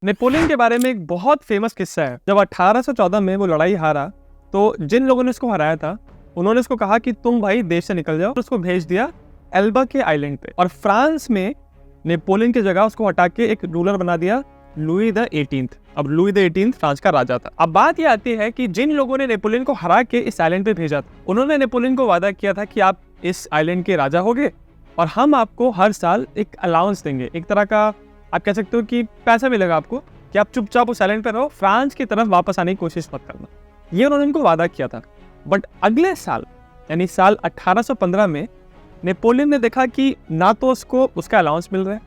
Napoleon के बारे में एक बहुत फेमस किस्सा है। जब 1814 में वो लड़ाई हारा तो जिन लोगों ने उसको हराया था उन्होंने उसको कहा कि तुम भाई देश से निकल जाओ। उसको भेज दिया एल्बा के आइलैंड पे और फ्रांस में नेपोलियन की जगह उसको हटा के एक रूलर बना दिया लुई द 18th। अब लुई द 18th फ्रांस का राजा था। अब बात ये आती है कि जिन लोगों ने नेपोलियन को हरा के इस आइलैंड पे भेजा था उन्होंने नेपोलियन को वादा किया था कि आप इस आइलैंड के राजा होगे और हम आपको हर साल एक अलाउंस देंगे, एक तरह का आप कह सकते हो कि पैसा मिलेगा आपको कि आप चुपचाप उस आइलैंड पर रहो, फ्रांस की तरफ वापस आने की कोशिश मत करना। ये उन्होंने उनको वादा किया था। बट अगले साल यानी साल 1815 में नेपोलियन ने देखा कि ना तो उसको उसका अलाउंस मिल रहा है,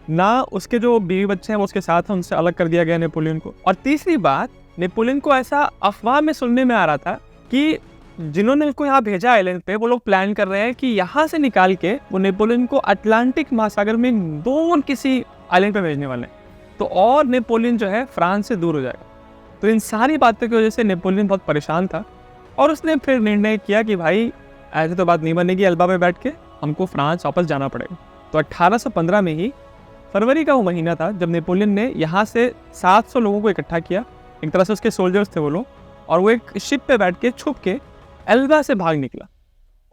ना उसके जो बीवी बच्चे हैं वो उसके साथ हैं, उनसे अलग कर दिया गया नेपोलियन को। और तीसरी बात, नेपोलियन को ऐसा अफवाह में सुनने में आ रहा था कि जिन्होंने उसको यहाँ भेजा आइलैंड पे वो लोग प्लान कर रहे हैं कि यहाँ से निकाल के वो नेपोलियन को अटलांटिक महासागर में दूर किसी आइलैंड पे भेजने वाले हैं, तो और नेपोलियन जो है फ्रांस से दूर हो जाएगा। तो इन सारी बातों की वजह से नेपोलियन बहुत परेशान था और उसने फिर निर्णय किया कि भाई ऐसे तो बात नहीं बनेगी, एल्बा में बैठ के हमको फ्रांस वापस जाना पड़ेगा। तो 1815 में ही फरवरी का वो महीना था जब नेपोलियन ने यहाँ से 700 लोगों को इकट्ठा किया, एक तरह से उसके सोल्जर्स थे वो लोग, और वो एक शिप पे बैठ के छुप के एल्बा से भाग निकला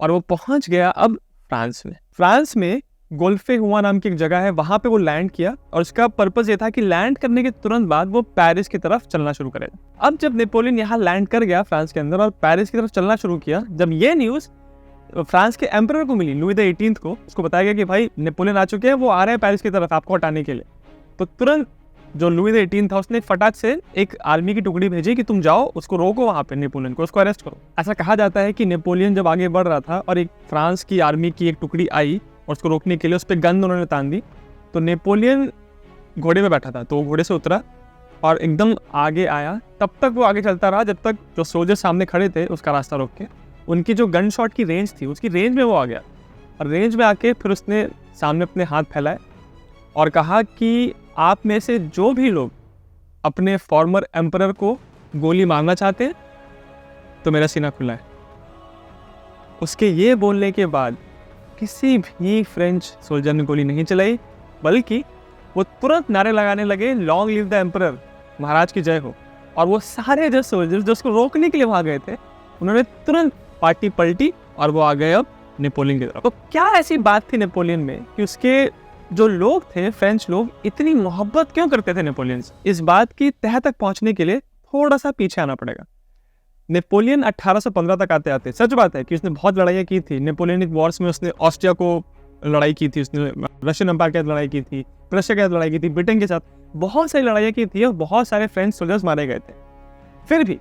और वो पहुंच गया अब फ्रांस में। फ्रांस में गोल्फे हुआ नाम की एक जगह है, वहां पे वो लैंड किया और उसका पर्पस ये था कि लैंड करने के तुरंत बाद वो पेरिस की तरफ चलना शुरू करेगा। अब जब नेपोलियन यहाँ लैंड कर गया फ्रांस के अंदर और पेरिस की तरफ चलना शुरू किया, जब ये न्यूज़ फ्रांस के एम्परर को मिली, लुई द 18th को, उसको बताया गया कि भाई नेपोलियन आ चुके हैं, वो आ रहे हैं पेरिस की तरफ आपको हटाने के लिए। तो तुरंत जो लुई द 18th था उसने फटाक से एक आर्मी की टुकड़ी भेजी कि तुम जाओ उसको रोको, वहां पे नेपोलियन को, उसको अरेस्ट करो। ऐसा कहा जाता है कि नेपोलियन जब आगे बढ़ रहा था और एक फ्रांस की आर्मी की एक टुकड़ी आई और उसको रोकने के लिए उस पर गन उन्होंने तान दी, तो नेपोलियन घोड़े पे बैठा था तो वो घोड़े से उतरा और एकदम आगे आया। तब तक वो आगे चलता रहा जब तक जो सोल्जर सामने खड़े थे उसका रास्ता रोक के उनकी जो गन शॉट की रेंज थी उसकी रेंज में वो आ गया। और रेंज में आके फिर उसने सामने अपने हाथ फैलाए और कहा कि आप में से जो भी लोग अपने फॉर्मर एम्परर को गोली मारना चाहते हैं तो मेरा सीना खुला है। उसके ये बोलने के बाद किसी भी फ्रेंच सोल्जर ने गोली नहीं चलाई, बल्कि वो तुरंत नारे लगाने लगे, लॉन्ग लिव द एम्परर, महाराज की जय हो। और वो सारे जो सोल्जर्स जो उसको रोकने के लिए वहां गए थे उन्होंने तुरंत पार्टी पलटी और वो आ गए अब नेपोलियन की तरफ। तो क्या ऐसी बात थी नेपोलियन में कि उसके जो लोग थे, फ्रेंच लोग, इतनी मोहब्बत क्यों करते थे नेपोलियन से? इस बात की तह तक पहुंचने के लिए थोड़ा सा पीछे आना पड़ेगा। नेपोलियन 1815 तक आते आते, सच बात है कि उसने बहुत लड़ाइयाँ की थी। नेपोलियनिक वॉर्स में उसने ऑस्ट्रिया को लड़ाई की थी, उसने रशियन एम्पायर के साथ लड़ाई की थी, प्रशिया के साथ लड़ाई की थी, ब्रिटेन के साथ बहुत सारी लड़ाइयाँ की थी और बहुत सारे फ्रेंच सोल्जर्स मारे गए थे। फिर भी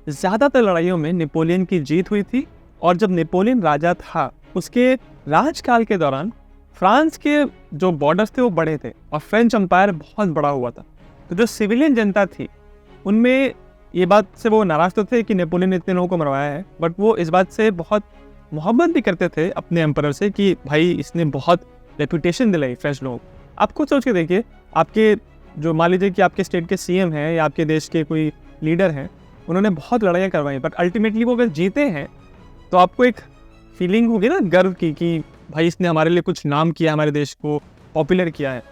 ज़्यादातर लड़ाइयों में नेपोलियन की जीत हुई थी। और जब नेपोलियन राजा था उसके राजकाल के दौरान फ्रांस के जो बॉर्डर्स थे वो बड़े थे और फ्रेंच एम्पायर बहुत बड़ा हुआ था। तो जो सिविलियन जनता थी उनमें ये बात से वो नाराज तो थे कि नेपोलियन ने इतने लोगों को मरवाया है, बट वो इस बात से बहुत मोहब्बत भी करते थे अपने एम्परर से कि भाई इसने बहुत रेपुटेशन दिलाई फ्रेंच लोगों को। आप खुद सोच के देखिए, आपके जो मान लीजिए कि आपके स्टेट के सीएम हैं या आपके देश के कोई लीडर हैं, उन्होंने बहुत लड़ाइयाँ करवाई, बट अल्टीमेटली वो अगर जीते हैं तो आपको एक फीलिंग होगी ना गर्व की कि भाई इसने हमारे लिए कुछ नाम किया, हमारे देश को पॉपुलर किया है।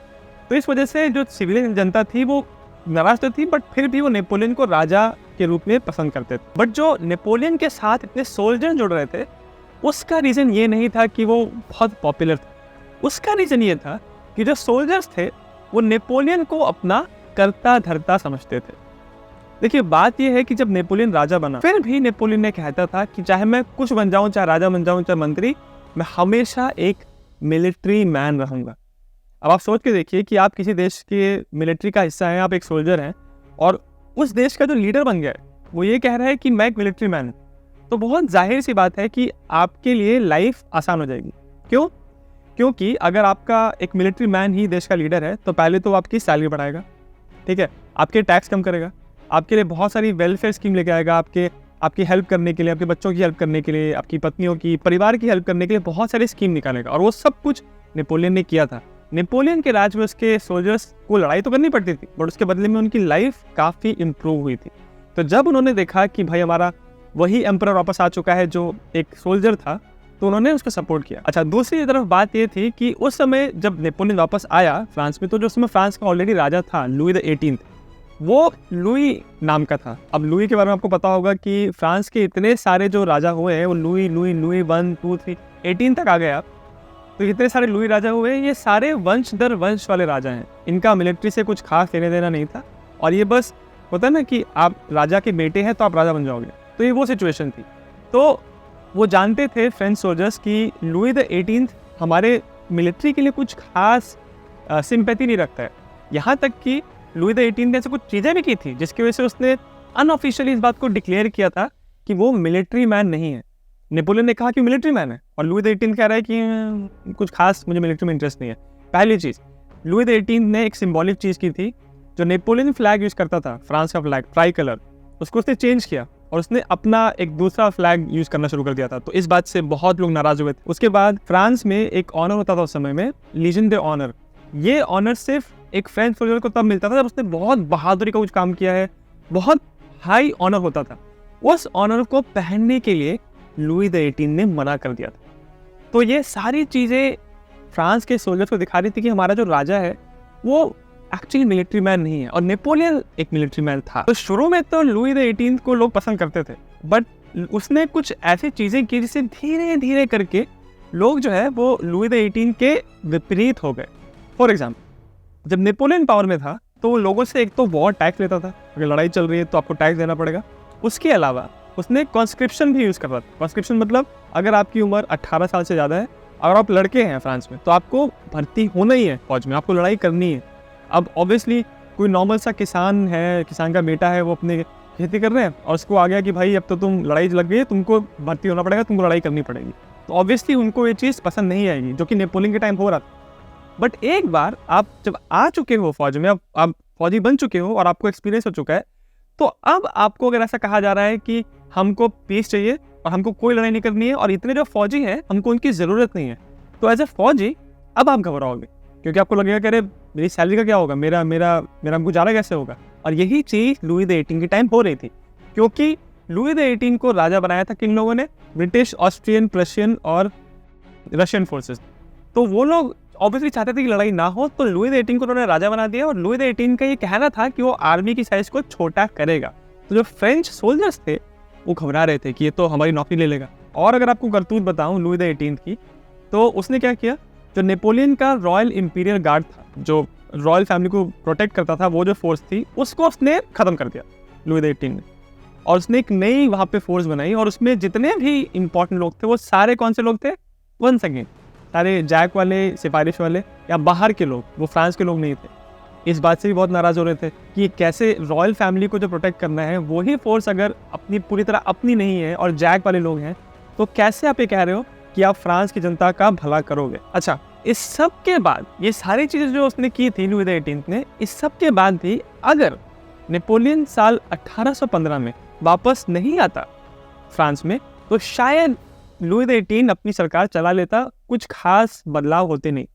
तो इस वजह से जो सिविलियन जनता थी वो नाराज तो थी, बट फिर भी वो नेपोलियन को राजा के रूप में पसंद करते थे। बट जो नेपोलियन के साथ इतने सोल्जर जुड़ रहे थे उसका रीज़न ये नहीं था कि वो बहुत पॉपुलर था, उसका रीज़न ये था कि जो सोल्जर्स थे वो नेपोलियन को अपना करता धरता समझते थे। देखिए बात यह है कि जब नेपोलियन राजा बना फिर भी नेपोलियन ने कहता था कि चाहे मैं कुछ बन जाऊं, चाहे राजा बन जाऊं, चाहे मंत्री, मैं हमेशा एक मिलिट्री मैन रहूंगा। अब आप सोच के देखिए कि आप किसी देश के मिलिट्री का हिस्सा हैं, आप एक सोल्जर हैं और उस देश का जो लीडर बन गया है वो ये कह रहा है कि मैं एक मिलिट्री मैन हूँ, तो बहुत जाहिर सी बात है कि आपके लिए लाइफ आसान हो जाएगी। क्यों? क्योंकि अगर आपका एक मिलिट्री मैन ही देश का लीडर है तो पहले तो आपकी सैलरी बढ़ाएगा, ठीक है, आपके टैक्स कम करेगा, आपके लिए बहुत सारी वेलफेयर स्कीम लेके आएगा, आपकी हेल्प करने के लिए, आपके बच्चों की हेल्प करने के लिए, आपकी पत्नियों की, परिवार की हेल्प करने के लिए बहुत सारी स्कीम निकालेगा। और वो सब कुछ नेपोलियन ने किया था। नेपोलियन के राज में उसके सोल्जर्स को लड़ाई तो करनी पड़ती थी, बट उसके बदले में उनकी लाइफ काफ़ी इम्प्रूव हुई थी। तो जब उन्होंने देखा कि भाई हमारा वही एम्परर वापस आ चुका है जो एक सोल्जर था, तो उन्होंने उसको सपोर्ट किया। अच्छा, दूसरी तरफ बात ये थी कि उस समय जब नेपोलियन वापस आया फ्रांस में, तो जो उसमें फ्रांस का ऑलरेडी राजा था लुई द 18th, वो लुई नाम का था। अब लुई के बारे में आपको पता होगा कि फ्रांस के इतने सारे जो राजा हुए हैं वो लुई लुई लुई 1 2 3 18 तक आ गए आप। तो इतने सारे लुई राजा हुए, ये सारे वंश दर वंश वाले राजा हैं। इनका मिलिट्री से कुछ खास लेने देना नहीं था, और ये बस होता है ना कि आप राजा के बेटे हैं तो आप राजा बन जाओगे, तो ये वो सिचुएशन थी। तो वो जानते थे फ्रेंच सोल्जर्स कि लुई द 18th हमारे मिलिट्री के लिए कुछ खास सिंपैथी नहीं रखता है। यहाँ तक कि लुई द 18th ने ऐसे कुछ चीज़ें भी की थी जिसकी वजह से उसने अनऑफिशियली इस बात को डिक्लेयर किया था कि वो मिलिट्री मैन नहीं है। नेपोलियन ने कहा कि मिलिट्री मैन है, और लुई द 18th कह रहा है कि कुछ खास मुझे मिलिट्री में इंटरेस्ट नहीं है। पहली चीज़, लुई द 18th ने एक सिंबॉलिक चीज़ की थी। जो नेपोलियन फ्लैग यूज़ करता था, फ्रांस का फ्लैग ट्राई कलर, उसको उसने चेंज किया और उसने अपना एक दूसरा फ्लैग यूज़ करना शुरू कर दिया था। तो इस बात से बहुत लोग नाराज़ हुए थे। उसके बाद फ्रांस में एक ऑनर होता था उस समय में, लीजन डे ऑनर। ये ऑनर सिर्फ एक फ्रेंच सोल्जर को तब मिलता था जब उसने बहुत बहादुरी का कुछ काम किया है, बहुत हाई ऑनर होता था। उस ऑनर को पहनने के लिए लुई द 18 ने मना कर दिया था। तो ये सारी चीज़ें फ्रांस के सोल्जर्स को दिखा रही थी कि हमारा जो राजा है वो एक्चुअली मिलिट्री मैन नहीं है, और नेपोलियन एक मिलिट्री मैन था। तो शुरू में तो लुई द 18 को लोग पसंद करते थे, बट उसने कुछ ऐसी चीज़ें की जिससे धीरे धीरे करके लोग जो है वो लुई द 18 के विपरीत हो गए। फॉर एग्जाम्पल, जब नेपोलियन पावर में था तो वो लोगों से एक तो वॉर टैक्स लेता था, अगर लड़ाई चल रही है तो आपको टैक्स देना पड़ेगा। उसके अलावा उसने कॉन्स्क्रिप्शन भी यूज़ करता था। कॉन्स्क्रिप्शन मतलब अगर आपकी उम्र 18 साल से ज़्यादा है और आप लड़के हैं फ्रांस में, तो आपको भर्ती होना ही है फौज में, आपको लड़ाई करनी है। अब ऑब्वियसली कोई नॉर्मल सा किसान है, किसान का बेटा है, वो अपने खेती कर रहे हैं और उसको आ गया कि भाई अब तो तुम लड़ाई लग गई है, तुमको भर्ती होना पड़ेगा, तुमको लड़ाई करनी पड़ेगी। तो ऑब्वियसली उनको ये चीज़ पसंद नहीं आएगी, जो कि नेपोलियन के टाइम हो रहा था। बट एक बार आप जब आ चुके हो फौज में, आप फौजी बन चुके हो और आपको एक्सपीरियंस हो चुका है, तो अब आपको अगर ऐसा कहा जा रहा है कि हमको पीस चाहिए और हमको कोई लड़ाई नहीं करनी है और इतने जो फौजी हैं हमको उनकी ज़रूरत नहीं है, तो एज ए फौजी अब आप घबराओगे, क्योंकि आपको लगेगा कि अरे मेरी सैलरी का क्या होगा, मेरा गुजारा कैसे होगा। और यही चीज़ लुई द 18 के टाइम हो रही थी, क्योंकि लुई द 18 को राजा बनाया था किन लोगों ने, ब्रिटिश, ऑस्ट्रियन, प्रशियन और रशियन फोर्सेस। तो वो लोग ऑब्वियसली चाहते थे कि लड़ाई ना हो, तो लुई द 18 को उन्होंने राजा बना दिया। और लुई द 18 का ये कहना था कि वो आर्मी की साइज को छोटा करेगा। तो जो फ्रेंच सोल्जर्स थे वो घबरा रहे थे कि ये तो हमारी नौकरी ले लेगा। और अगर आपको करतूत बताऊं लुई द 18 की, तो उसने क्या किया, जो नेपोलियन का रॉयल इंपीरियल गार्ड था, जो रॉयल फैमिली को प्रोटेक्ट करता था, वो जो फोर्स थी उसको उसने ख़त्म कर दिया लुई द 18 ने। और उसने एक नई वहाँ पे फोर्स बनाई, और उसमें जितने भी इंपॉर्टेंट लोग थे वो सारे कौन से लोग थे, वंस अगेन सारे जैक वाले, सिफारिश वाले या बाहर के लोग, वो फ्रांस के लोग नहीं थे। इस बात से भी बहुत नाराज़ हो रहे थे कि कैसे रॉयल फैमिली को जो प्रोटेक्ट करना है वही फोर्स अगर अपनी पूरी तरह अपनी नहीं है और जैक वाले लोग हैं, तो कैसे आप ये कह रहे हो कि आप फ्रांस की जनता का भला करोगे। अच्छा, इस सब के बाद, ये सारी चीज़ें जो उसने की थी लुई द 18 ने, इस सब के बाद भी अगर नेपोलियन साल 1815 में वापस नहीं आता फ्रांस में, तो शायद लुई द 18 अपनी सरकार चला लेता, कुछ खास बदलाव होते नहीं।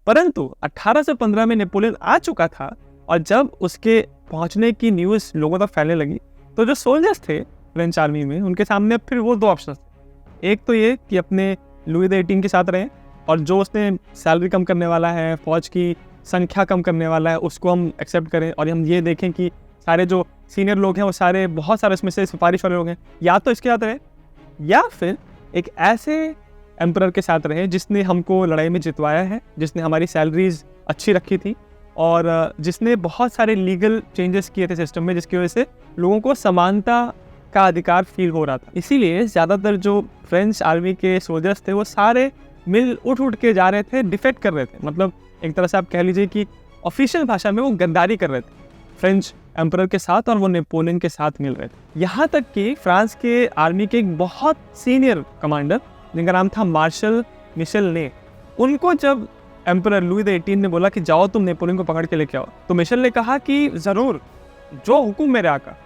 परंतु 1815 में नेपोलियन आ चुका था, और जब उसके पहुंचने की न्यूज़ लोगों तक फैलने लगी, तो जो सोल्जर्स थे फ्रेंच आर्मी में, उनके सामने फिर वो दो ऑप्शन थे। एक तो ये कि अपने लुई द 18 के साथ रहें, और जो उसने सैलरी कम करने वाला है, फौज की संख्या कम करने वाला है, उसको हम एक्सेप्ट करें, और हम ये देखें कि सारे जो सीनियर लोग हैं वो सारे, बहुत सारे इसमें से सिफारिश वाले लोग हैं, या तो इसके साथ रहे, या फिर एक ऐसे एम्परर के साथ रहे जिसने हमको लड़ाई में जितवाया है, जिसने हमारी सैलरीज अच्छी रखी थी, और जिसने बहुत सारे लीगल चेंजेस किए थे सिस्टम में, जिसकी वजह से लोगों को समानता का अधिकार फील हो रहा था। इसीलिए ज़्यादातर जो फ्रेंच आर्मी के सोल्जर्स थे वो सारे मिल उठ के जा रहे थे, डिफेक्ट कर रहे थे। मतलब एक तरह से आप कह लीजिए कि ऑफिशियल भाषा में वो गद्दारी कर रहे थे फ्रेंच एम्परर के साथ, और वो नेपोलियन के साथ मिल रहे थे। यहाँ तक कि फ्रांस के आर्मी के एक बहुत सीनियर कमांडर, जिनका नाम था मार्शल मिशेल ने, उनको जब एम्परर लुई द 18 ने बोला कि जाओ तुम नेपोलियन को पकड़ के लेके आओ, तो मिशेल ने कहा कि ज़रूर, जो हुक्म मेरे आका,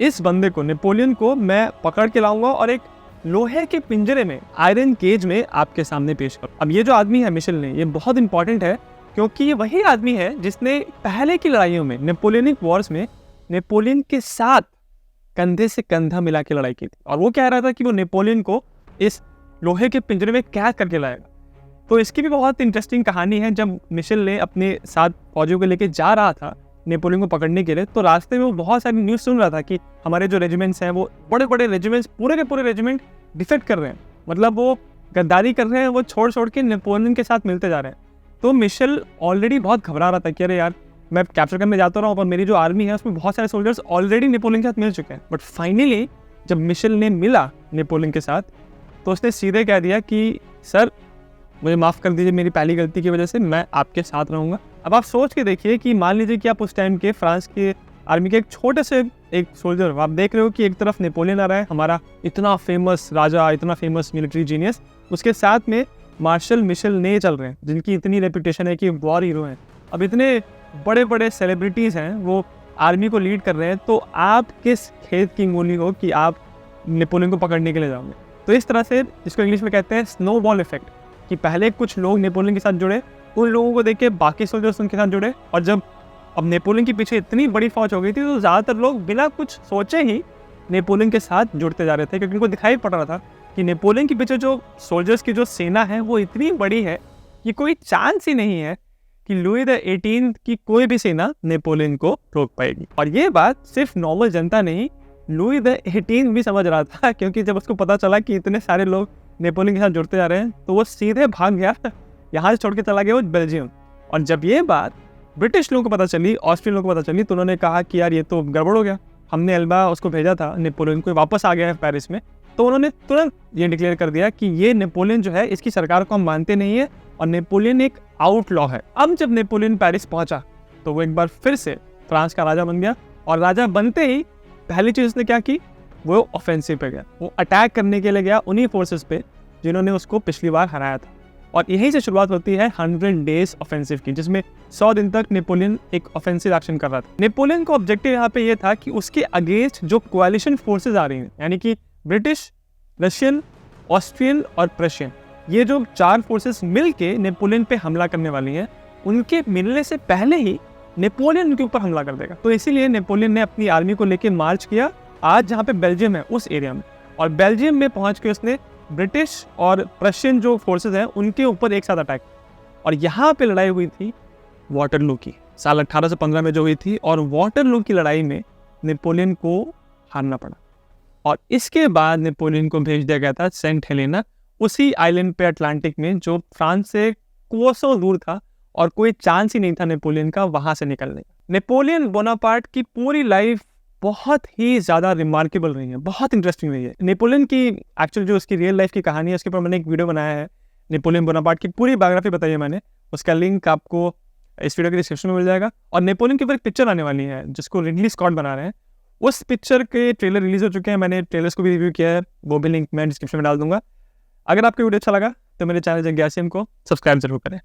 इस बंदे को, नेपोलियन को मैं पकड़ के लाऊंगा और एक लोहे के पिंजरे में, आयरन केज में आपके सामने पेश करूँ। अब ये जो आदमी है मिशेल ने, ये बहुत इंपॉर्टेंट है, क्योंकि ये वही आदमी है जिसने पहले की लड़ाइयों में, नेपोलियनिक वॉर्स में, नेपोलियन के साथ कंधे से कंधा मिला के लड़ाई की थी। और वो कह रहा था कि वो नेपोलियन को इस लोहे के पिंजरे में कैद करके लाएगा। तो इसकी भी बहुत इंटरेस्टिंग कहानी है। जब मिशेल ने अपने साथ फौजियों को लेके जा रहा था नेपोलियन को पकड़ने के लिए, तो रास्ते में वो बहुत सारी न्यूज़ सुन रहा था कि हमारे जो रेजिमेंट्स हैं वो बड़े बड़े रेजिमेंट्स, पूरे के पूरे रेजिमेंट डिफेक्ट कर रहे हैं, मतलब वो गद्दारी कर रहे हैं, वो छोड़ के नेपोलियन के साथ मिलते जा रहे हैं। तो मिशेल ऑलरेडी बहुत घबरा रहा था कि अरे यार मैं कैप्चर करने जाता रहा हूँ और मेरी जो आर्मी है उसमें बहुत सारे सोल्जर्स ऑलरेडी नेपोलियन के साथ मिल चुके हैं। बट फाइनली जब मिशेल ने मिला नेपोलियन के साथ तो उसने सीधे कह दिया कि सर मुझे माफ़ कर दीजिए, मेरी पहली गलती की वजह से मैं आपके साथ रहूँगा। अब आप सोच के देखिए कि मान लीजिए कि आप उस टाइम के फ्रांस के आर्मी के एक छोटे से एक सोल्जर हो, आप देख रहे हो कि एक तरफ नेपोलियन आ रहा है, हमारा इतना फेमस राजा, इतना फेमस मिलिट्री जीनियस, उसके साथ में मार्शल मिशेल ने चल रहे हैं जिनकी इतनी रेपुटेशन है कि वॉर हीरो हैं। अब इतने बड़े बड़े सेलिब्रिटीज़ हैं, वो आर्मी को लीड कर रहे हैं, तो आप किस खेत की मूली हो कि आप नेपोलियन को पकड़ने के लिए जाओगे। तो इस तरह से, जिसको इंग्लिश में कहते हैं स्नोबॉल इफेक्ट, कि पहले कुछ लोग नेपोलियन के साथ जुड़े, उन लोगों को देख के बाकी सोल्जर्स उनके साथ जुड़े, और जब अब नेपोलियन के पीछे इतनी बड़ी फौज हो गई थी तो ज़्यादातर लोग बिना कुछ सोचे ही नेपोलियन के साथ जुड़ते जा रहे थे, क्योंकि उनको दिखाई पड़ रहा था कि नेपोलियन के पीछे जो सोल्जर्स की जो सेना है वो इतनी बड़ी है कि कोई चांस ही नहीं है कि लुई द 18 की कोई भी सेना नेपोलियन को रोक पाएगी। और ये बात सिर्फ नॉर्मल जनता नहीं, लुई द 18 भी समझ रहा था, क्योंकि जब उसको पता चला कि इतने सारे लोग नेपोलियन के साथ जुड़ते जा रहे हैं तो वो सीधे भाग गया, यहाँ से छोड़ के चला गया वो बेल्जियम। और जब ये बात ब्रिटिश लोगों को पता चली, ऑस्ट्रियन लोगों को पता चली, तो उन्होंने कहा कि यार ये तो गड़बड़ हो गया, हमने एल्बा उसको भेजा था नेपोलियन को, वापस आ गया है पेरिस में। तो उन्होंने तुरंत ये डिक्लेयर कर दिया कि ये नेपोलियन जो है इसकी सरकार को हम मानते नहीं है और नेपोलियन एक आउटलॉ है। अब जब नेपोलियन पेरिस पहुंचा तो वो एक बार फिर से फ्रांस का राजा बन गया, और राजा बनते ही पहली चीज़ उसने क्या की, वो ऑफेंसिव पे गया, वो अटैक करने के लिए गया उन्हीं फोर्सेस पे जिन्होंने उसको पिछली बार हराया था। और यहीं से शुरुआत होती है 100 डेज ऑफेंसिव की, जिसमें 100 दिन तक नेपोलियन एक ऑफेंसिव एक्शन कर रहा था। नेपोलियन का ऑब्जेक्टिव यहाँ पे ये था कि उसके अगेंस्ट जो कोalition फोर्सेज आ रही हैं, यानी कि ब्रिटिश, रशियन, ऑस्ट्रियन और प्रशियन, ये जो 4 फोर्सेस मिलके नेपोलियन पे हमला करने वाली हैं, उनके मिलने से पहले ही नेपोलियन उनके ऊपर हमला कर देगा। तो इसीलिए नेपोलियन ने अपनी आर्मी को लेके मार्च किया आज जहाँ पे बेल्जियम है उस एरिया में, और बेल्जियम में पहुँच के उसने ब्रिटिश और प्रशियन जो फोर्सेस हैं उनके ऊपर एक साथ अटैक। और यहाँ पे लड़ाई हुई थी वाटरलू की, साल 1815 में जो हुई थी, और वाटरलू की लड़ाई में नेपोलियन को हारना पड़ा। और इसके बाद नेपोलियन को भेज दिया गया था सेंट हेलेना, उसी आइलैंड पे अटलांटिक में, जो फ्रांस से कोसों दूर था और कोई चांस ही नहीं था नेपोलियन का वहाँ से निकलने का। नेपोलियन बोनापार्ट की पूरी लाइफ बहुत ही ज़्यादा रिमार्केबल रही है, बहुत इंटरेस्टिंग रही है। नेपोलियन की एक्चुअल जो उसकी रियल लाइफ की कहानी है, उसके ऊपर मैंने एक वीडियो बनाया है, नेपोलियन बोनापार्ट की पूरी बायोग्राफी बताई है मैंने, उसका लिंक आपको इस वीडियो के डिस्क्रिप्शन में मिल जाएगा। और नेपोलियन के ऊपर एक पिक्चर आने वाली है जिसको रिडली स्कॉट बना रहे हैं, उस पिक्चर के ट्रेलर रिलीज हो चुके हैं, मैंने ट्रेलर्स को भी रिव्यू किया है, वो भी लिंक मैं डिस्क्रिप्शन में डाल दूंगा। अगर आपको वीडियो अच्छा लगा तो मेरे चैनल जिज्ञासियम को सब्सक्राइब जरूर करें।